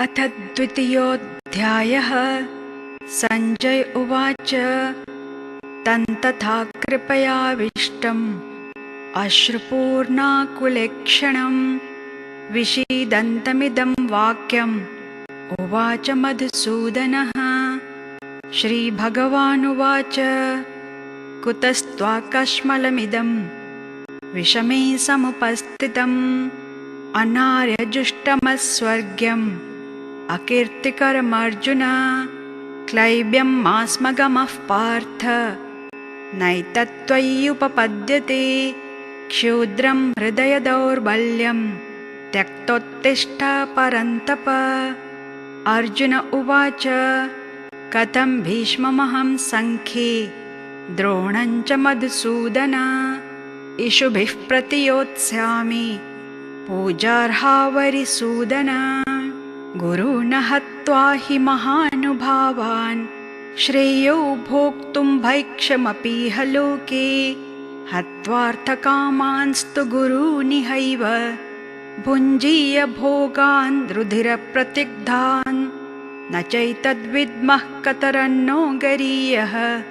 अथ द्वितीयोऽध्यायः। सञ्जय उवाच तन्तथा कृपयाविष्टम् अश्रुपूर्णाकुलेक्षणं विषीदन्तमिदं वाक्यम् उवाच मधुसूदनः। श्रीभगवानुवाच कुतस्त्वाकश्मलमिदं विषमे समुपस्थितम् अनार्यजुष्टमस्वर्ग्यम् अकीर्तिकरमर्जुन। क्लैब्यं मास्मगमः पार्थ नैतत्त्वय्युपपद्यते। क्षुद्रं हृदयदौर्बल्यं त्यक्तोत्तिष्ठ परन्तप। अर्जुन उवाच कथं भीष्ममहं सङ्ख्ये द्रोणं च मधुसूदन इषुभिः प्रतियोत्स्यामि पूजार्हावरिसूदन। गुरून् हत्वा हि महानुभावान् श्रेयो भोक्तुं भैक्षमपीह लोके। हत्वार्थकामांस्तु गुरूनिहैव भुञ्जीय भोगान् रुधिरप्रतिग्धान्। न चैतद्विद्मः कतरन्नो गरीयः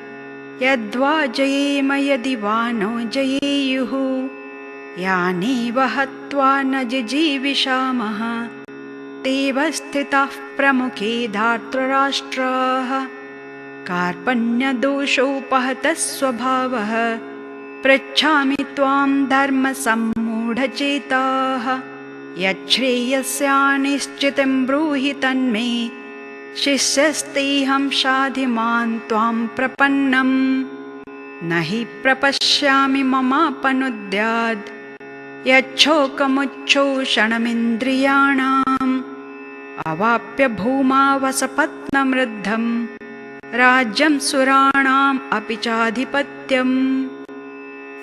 यद्वा जयेम यदि वा नो जयेयुः। यानेव हत्वा न जिजीविषामः तेव स्थिताः प्रमुखे धार्तराष्ट्राः। कार्पण्यदोषोपहतः स्वभावः पृच्छामि त्वां धर्मसम्मूढचेताः। यच्छ्रेयस्यानिश्चितं ब्रूहि तन्मे शिष्यस्तेऽहं शाधि मां त्वां प्रपन्नम्। न हि प्रपश्यामि ममापनुद्याद् यच्छोकमुच्छोषणमिन्द्रियाणाम्। अवाप्य भूमा वसपत्नमृद्धं राज्यं सुराणाम् अपि चाधिपत्यम्।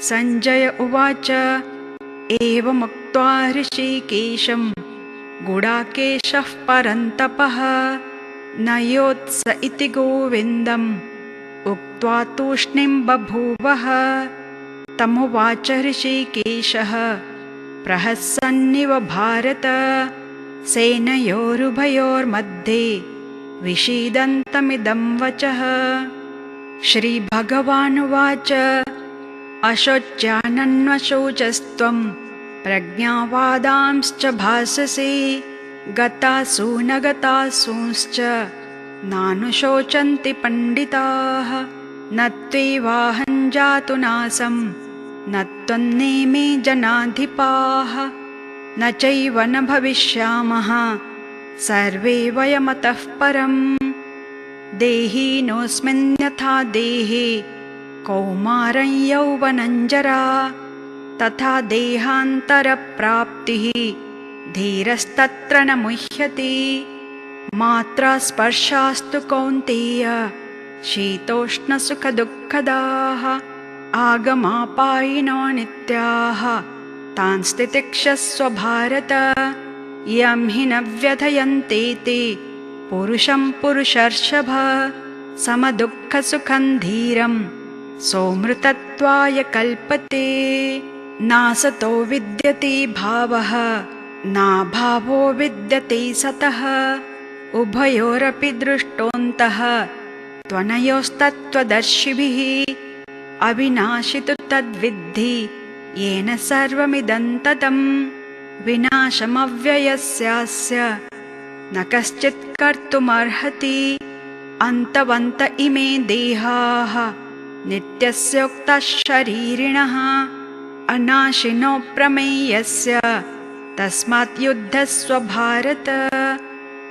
सञ्जय उवाच एवमुक्त्वा हृषीकेशं गुडाकेशः परन्तपः न योत्स इति गोविन्दम् उक्त्वा तूष्णीं बभूवः। तमुवाच हृषीकेशः प्रहसन्निव भारत सेनयोरुभयोर्मध्ये विषीदन्तमिदं वचः। श्रीभगवानुवाच अशोच्यानन्वशोचस्त्वं प्रज्ञावादांश्च भाससे गतासु न गतासूंश्च नानुशोचन्ति पण्डिताः। न त्वेवाहं जातु नासं न त्वन्नेमे जनाधिपाः न चैव न भविष्यामः सर्वे वयमतः परम्। देहिनोऽस्मिन् यथा देहे कौमारं यौवनं जरा तथा देहान्तरप्राप्तिः धीरस्तत्र न मुह्यते। मात्रा स्पर्शास्तु कौन्तेय शीतोष्णसुखदुःखदाः आगमापायिनो नित्याः तान् तितिक्षस्व भारत। यं हि न व्यथयन्ते ते पुरुषं पुरुषर्षभ समदुःखसुखं धीरं सोऽमृतत्वाय कल्पते। नासतो विद्यते भावः नाभावो विद्यते सतः उभयोरपि दृष्टोऽन्तः त्वनयोस्तत्त्वदर्शिभिः। अविनाशि तु तद्विद्धि येन सर्वमिदं ततम्। विनाशमव्ययस्यास्य न कश्चित् कर्तुमर्हति। अन्तवन्त इमे देहाः नित्यस्योक्तः शरीरिणः अनाशिनो प्रमेयस्य तस्मात् युद्धस्व भारत।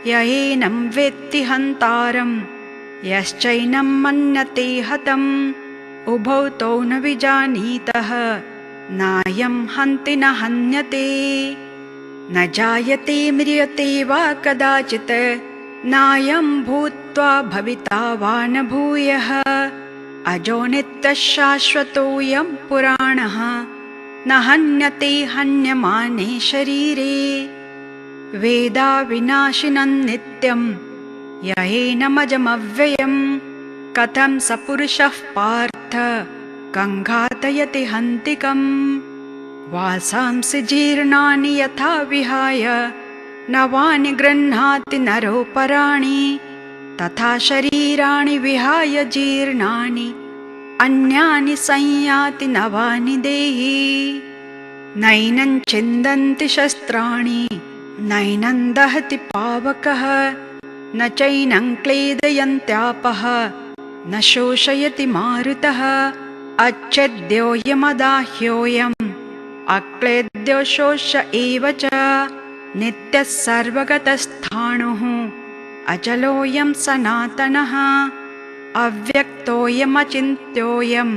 य एनं वेत्ति हन्तारं यश्चैनं मन्यते हतम् उभौ तौ न विजानीतः नायं हन्ति न हन्यते। न जायते म्रियते वा कदाचित् नायं भूत्वा भविता वा न भूयः। अजो नित्यः शाश्वतोऽयं पुराणः न हन्यते हन्यमाने शरीरे। वेदा विनाशिनं नित्यं य एनमजमव्ययं कथं स पुरुषः पार्थ कङ्घातयति हन्तिकम्। वासांसि जीर्णानि यथा विहाय नवानि गृह्णाति नरोपराणि तथा शरीराणि विहाय जीर्णानि अन्यानि संयाति नवानि देहि। नैनं छिन्दन्ति शस्त्राणि नैनं दहति पावकः न चैनं क्लेदयन्त्यापः न शोषयति मारुतः अच्छेद्योऽयमदाह्योऽयम् अक्लेद्यो शोष्य एव च नित्यः सर्वगतस्थाणुः अचलोऽयं सनातनः अव्यक्तोऽयमचिन्त्योऽयम्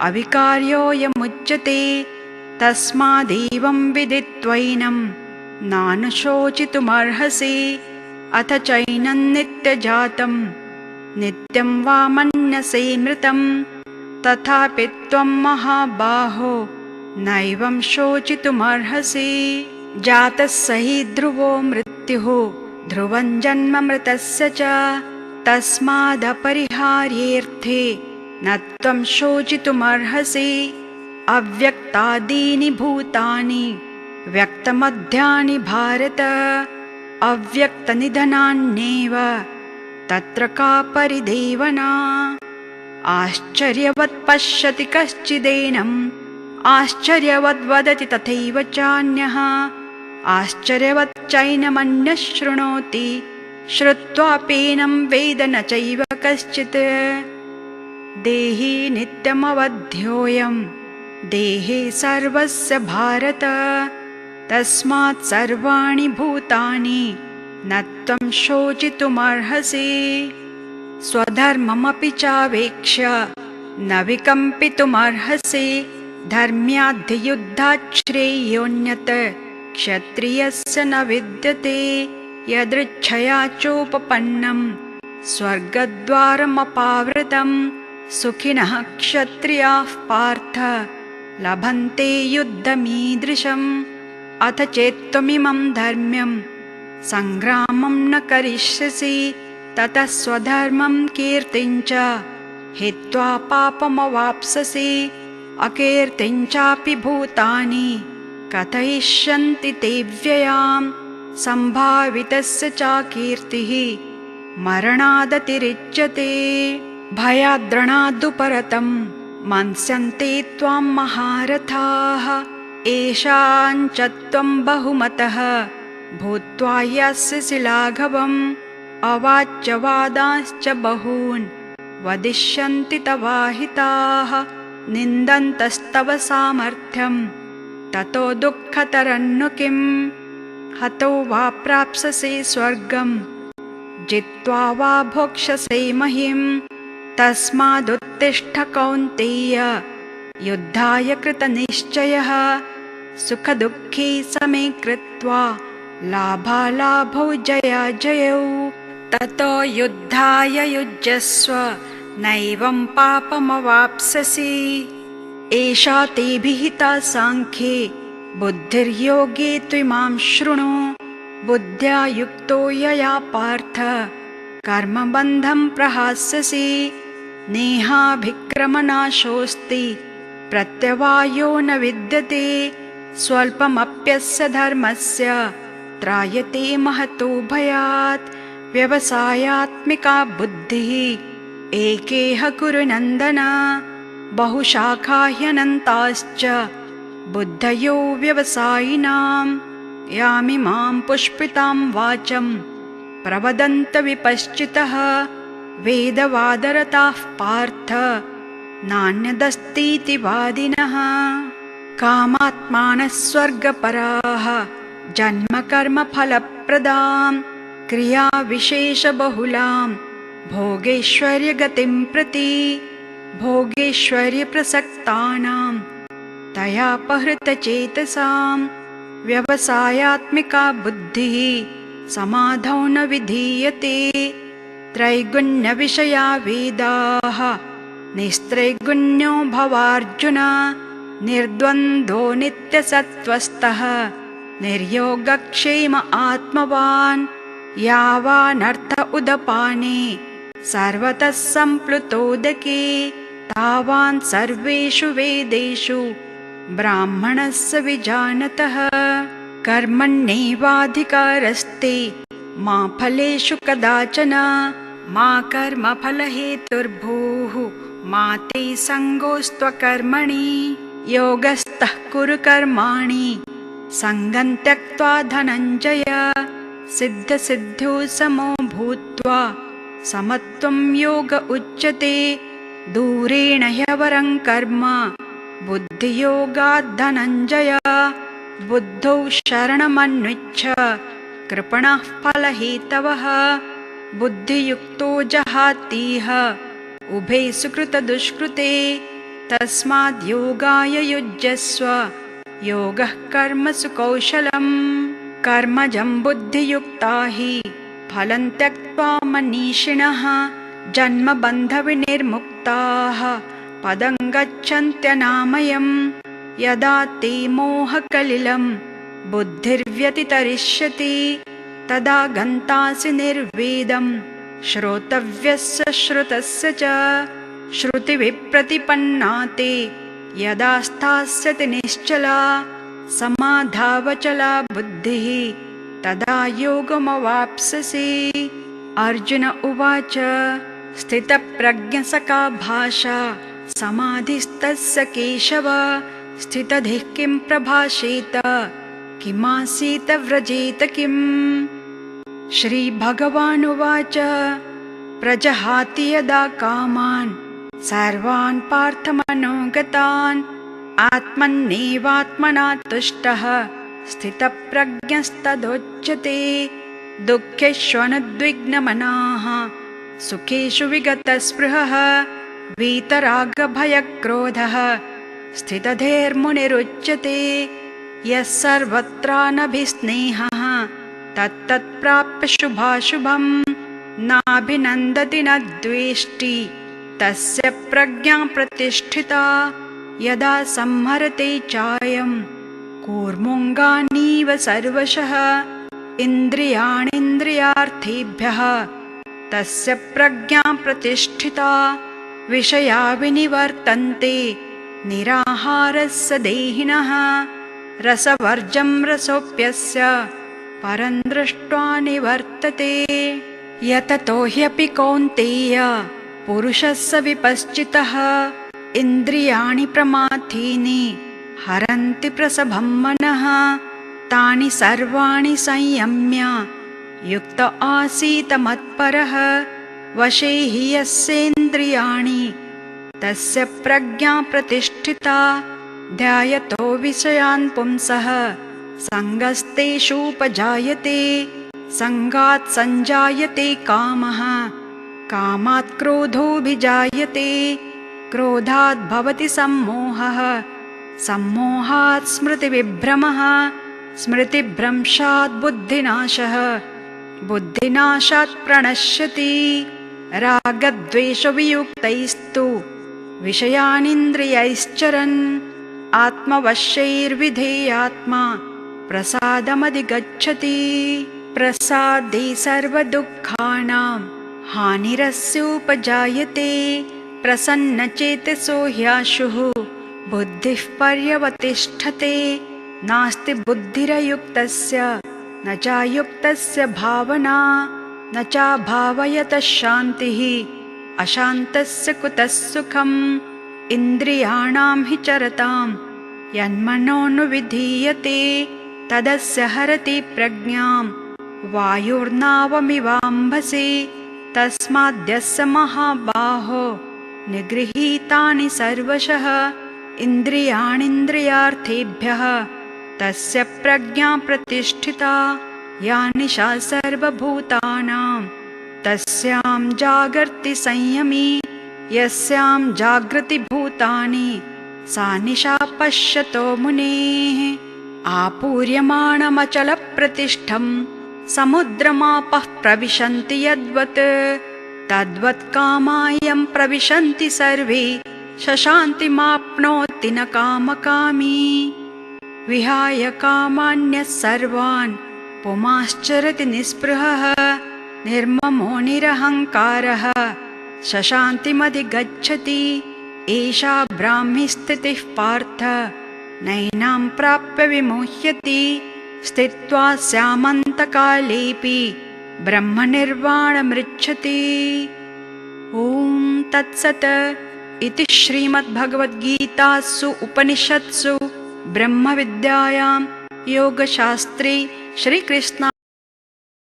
अविकार्योऽयमुच्यते। तस्मादेवं विदित्वैनं नानुशोचितुमर्हसि। अथ चैनं नित्यजातं नित्यं वा मन्यसे मृतं तथापि त्वं महाबाहो नैवं शोचितुमर्हसि। जातस्य हि ध्रुवो मृत्युः ध्रुवं जन्म मृतस्य च तस्मादपरिहार्येऽर्थे न त्वं शोचितुमर्हसि। अव्यक्तादीनि भूतानि व्यक्तमध्यानि भारत अव्यक्तनिधनान्येव तत्र का परिदेवना। आश्चर्यवत् पश्यति कश्चिदेनम् आश्चर्यवद् वदति तथैव चान्यः आश्चर्यवत् चैनमन्यः शृणोति श्रुत्वाप्येनं वेद न चैव कश्चित्। देहि नित्यमवध्योऽयं देहे सर्वस्य भारत तस्मात् सर्वाणि भूतानि न त्वं शोचितुमर्हसि। स्वधर्ममपि चावेक्ष्य न विकम्पितुमर्हसि। धर्म्याद्धियुद्धात् श्रेयोऽन्यत् क्षत्रियस्य न विद्यते। यदृच्छया चोपपन्नं स्वर्गद्वारमपावृतं सुखिनः क्षत्रियाः पार्थ लभन्ते युद्धमीदृशम्। अथ चेत्त्वमिमं धर्म्यं सङ्ग्रामं न करिष्यसि ततः स्वधर्मं कीर्तिं च हित्वा पापमवाप्स्यसि। अकीर्तिं चापि भूतानि कथयिष्यन्ति ते व्ययाम् सम्भावितस्य चाकीर्तिः मरणादतिरिच्यते। भयाद्रणादुपरतं मन्स्यन्ते त्वां महारथाः येषाञ्च त्वं बहुमतः भूत्वा यास्यसि लाघवम्। अवाच्य वादांश्च बहून् वदिष्यन्ति तवाहिताः निन्दन्तस्तव सामर्थ्यं ततो दुःखतरन्नु किम्। हतो वा प्राप्स्यसे स्वर्गं जित्वा वा भोक्ष्यसे महीम्। तस्मादुत्तिष्ठ कौन्तेय युद्धाय कृतनिश्चयः सुखदुःखे समे कृत्वा लाभालाभौ जयाजयौ। ततो युद्धाय युज्यस्व नैवं पापमवाप्स्यसि। एषा ते विहिता साङ्ख्ये बुद्धिर्योगे त्विमां शृणु। बुद्ध्या युक्तो यया पार्थ कर्मबन्धं प्रहास्यसि। नेहाभिक्रमनाशोऽस्ति प्रत्यवायो न विद्यते। स्वल्पमप्यस्य धर्मस्य त्रायते महतो भयात्। व्यवसायात्मिका बुद्धिः एकेह कुरु नन्दन। बहुशाखा ह्यनन्ताश्च बुद्धयो व्यवसायिनां। यामिमां पुष्पितां वाचं प्रवदन्त विपश्चितः वेदवादरताः पार्थ नान्यदस्तीति वादिनः। कामात्मानः स्वर्गपराः जन्मकर्मफलप्रदां क्रियाविशेषबहुलां भोगेश्वर्यगतिं प्रति। भोगेश्वर्यप्रसक्तानां तयापहृतचेतसां व्यवसायात्मिका बुद्धिः समाधौ न विधीयते। त्रैगुण्यविषया वेदाः निस्त्रैगुण्यो भवार्जुन। निर्द्वन्द्वो नित्यसत्त्वस्थः निर्योगक्षेम आत्मवान्। यावानर्थ उदपाने सर्वतः सम्प्लुतोदके तावान् सर्वेषु वेदेषु ब्राह्मणस्य विजानतः। कर्मण्येवाधिकारस्ते मा फलेषु कदाचन। मा कर्मफलहेतुर्भूः मा ते सङ्गोऽस्त्वकर्मणि। योगस्थः कुरु कर्माणि सङ्गं त्यक्त्वा धनञ्जय। सिद्धसिद्ध्यौ समो भूत्वा समत्वं योग उच्यते। दूरेण ह्यवरं कर्म बुद्धियोगात् धनञ्जय। बुद्धौ शरणमन्विच्छ कृपणः फलहेतवः। बुद्धियुक्तो जहातीह उभे सुकृतदुष्कृते। तस्माद् योगाय युज्यस्व योगः कर्मसु कौशलम्। कर्मजं बुद्धियुक्ता हि फलं त्यक्त्वा मनीषिणः। जन्मबन्धविनिर्मुक्ताः पदं गच्छन्त्यनामयम्। यदा ते मोहकलिलं बुद्धिर्व्यतितरिष्यति तदा गन्तासि निर्वेदं श्रोतव्यस्य श्रुतस्य च। श्रुतिविप्रतिपन्ना ते यदा स्थास्यति निश्चला। समाधावचला बुद्धिः तदा योगमवाप्स्यसि। अर्जुन उवाच स्थितप्रज्ञसका भाषा समाधिस्तस्य केशव। स्थितधिः किं प्रभाषेत किमासीत व्रजेत किम्। श्रीभगवानुवाच प्रजहाति यदा कामान् सर्वान् पार्थमनोगतान्। आत्मन्नेवात्मना तुष्टः स्थितप्रज्ञस्तदोच्यते। दुःखेष्वनुद्विग्नमनाः सुखेषु विगतस्पृहः। वीतरागभयक्रोधः स्थितधीर्मुनिरुच्यते। यः सर्वत्रानभिस्नेहः तत्तत्प्राप्य शुभाशुभम्। नाभिनन्दति न द्वेष्टि तस्य प्रज्ञा प्रतिष्ठिता। यदा संहरते चायं कूर्मुङ्गानीव सर्वशः। इन्द्रियाणीन्द्रियार्थेभ्यः तस्य प्रज्ञा प्रतिष्ठिता। विषया विनिवर्तन्ते निराहारस्य देहिनः। रसवर्जं रसोऽप्यस्य परं दृष्ट्वा निवर्तते। यततो ह्यपि कौन्तेय पुरुषस्य विपश्चितः। इन्द्रियाणि प्रमाथीनि हरन्ति प्रसभं मनः। तानि सर्वाणि संयम्य युक्त आसीत मत्परः। वशे हि यस्येन्द्रियाणि तस्य प्रज्ञा प्रतिष्ठिता। ध्यायतो विषयान् पुंसः सङ्गस्तेषूपजायते। सङ्गात् सञ्जायते कामः कामात् क्रोधोऽभिजायते। क्रोधात् भवति सम्मोहः सम्मोहात् स्मृतिविभ्रमः। स्मृतिभ्रंशात् बुद्धिनाशः बुद्धिनाशात् प्रणश्यति। रागद्वेषवियुक्तैस्तु विषयानिन्द्रियैश्चरन् आत्मवश्यैर्विधेयात्मा प्रसादमधिगच्छति। प्रसादे सर्वदुःखानां हानिरस्योपजायते। प्रसन्नचेतसो ह्याशुः बुद्धिः पर्यवतिष्ठते। नास्ति बुद्धिरयुक्तस्य न चायुक्तस्य भावना। न चाभावयतः शान्तिः अशान्तस्य कुतः सुखम्। इन्द्रियाणां हि चरतां यन्मनोनुविधीयते तदस्य हरति प्रज्ञां। वायुर्नावमिवाम्भसि तस्माद्यस्य महाबाहो निगृहीतानि सर्वशः। इन्द्रियाणीन्द्रियार्थेभ्यः तस्य प्रज्ञा प्रतिष्ठिता। या निशा सर्वभूतानां तस्यां जागर्ति संयमी। यस्यां जागृति भूतानि सा निशा पश्यतो मुनेः। आपूर्यमाणमचलप्रतिष्ठं समुद्रमापः प्रविशन्ति यद्वत्। तद्वत् कामायं प्रविशन्ति सर्वे शशान्तिमाप्नोति न कामकामी। विहाय कामान्यः सर्वान् पुमाश्चरति निःस्पृहः। निर्ममो निरहङ्कारः शशान्तिमधिगच्छति। एषा ब्राह्मी स्थितिः पार्थ नैनां प्राप्य विमुह्यति। स्थित्वा स्यामन्तकालेऽपि ब्रह्मनिर्वाणमृच्छति। ॐ तत्सत् इति श्रीमद्भगवद्गीतासु उपनिषत्सु ब्रह्मविद्यायां योगशास्त्रे श्रीकृष्ण